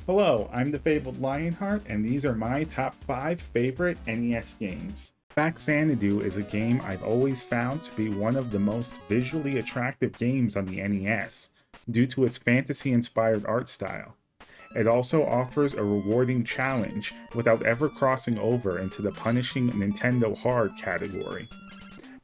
Hello, I'm the Fabled Lionhart, and these are my top 5 favorite NES games. Fact Xanadu is a game I've always found to be one of the most visually attractive games on the NES, due to its fantasy-inspired art style. It also offers a rewarding challenge without ever crossing over into the punishing Nintendo Hard category.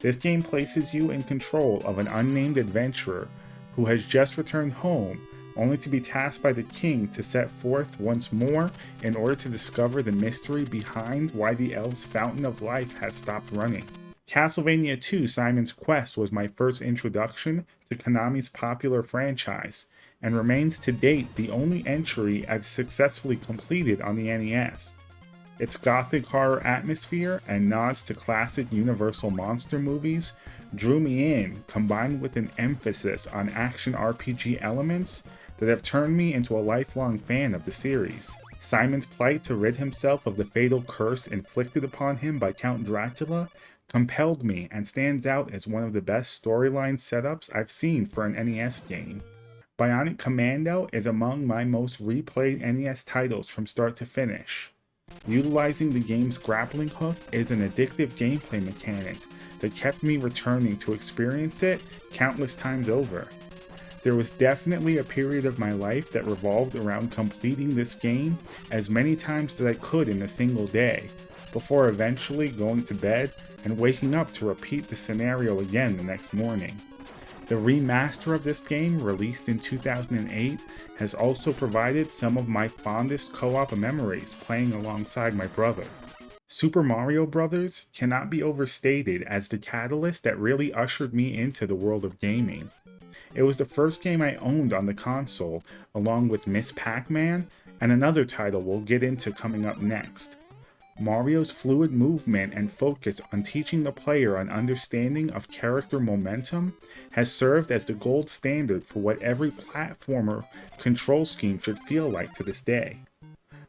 This game places you in control of an unnamed adventurer who has just returned home, only to be tasked by the king to set forth once more in order to discover the mystery behind why the elves' fountain of life has stopped running. Castlevania II: Simon's Quest was my first introduction to Konami's popular franchise, and remains to date the only entry I've successfully completed on the NES. Its gothic horror atmosphere and nods to classic Universal monster movies drew me in, combined with an emphasis on action RPG elements that have turned me into a lifelong fan of the series. Simon's plight to rid himself of the fatal curse inflicted upon him by Count Dracula compelled me and stands out as one of the best storyline setups I've seen for an NES game. Bionic Commando is among my most replayed NES titles from start to finish. Utilizing the game's grappling hook is an addictive gameplay mechanic that kept me returning to experience it countless times over. There was definitely a period of my life that revolved around completing this game as many times as I could in a single day, before eventually going to bed and waking up to repeat the scenario again the next morning. The remaster of this game, released in 2008, has also provided some of my fondest co-op memories playing alongside my brother. Super Mario Bros. Cannot be overstated as the catalyst that really ushered me into the world of gaming. It was the first game I owned on the console, along with Miss Pac-Man and another title we'll get into coming up next. Mario's fluid movement and focus on teaching the player an understanding of character momentum has served as the gold standard for what every platformer control scheme should feel like to this day.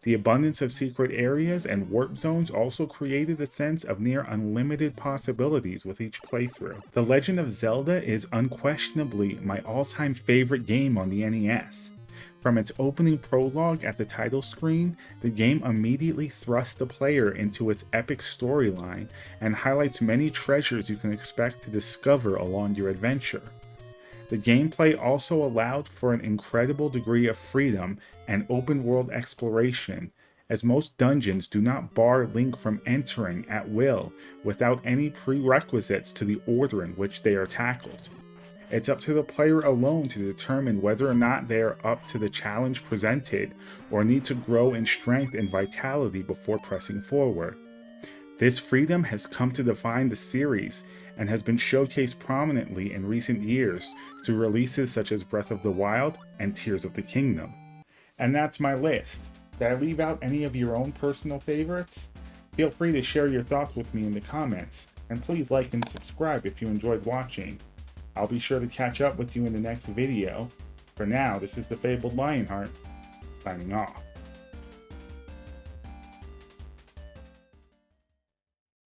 The abundance of secret areas and warp zones also created a sense of near unlimited possibilities with each playthrough. The Legend of Zelda is unquestionably my all-time favorite game on the NES. From its opening prologue at the title screen, the game immediately thrusts the player into its epic storyline and highlights many treasures you can expect to discover along your adventure. The gameplay also allowed for an incredible degree of freedom and open-world exploration, as most dungeons do not bar Link from entering at will without any prerequisites to the order in which they are tackled. It's up to the player alone to determine whether or not they are up to the challenge presented or need to grow in strength and vitality before pressing forward. This freedom has come to define the series and has been showcased prominently in recent years through releases such as Breath of the Wild and Tears of the Kingdom. And that's my list. Did I leave out any of your own personal favorites? Feel free to share your thoughts with me in the comments, and please like and subscribe if you enjoyed watching. I'll be sure to catch up with you in the next video. For now, this is the Fabled Lionheart, signing off.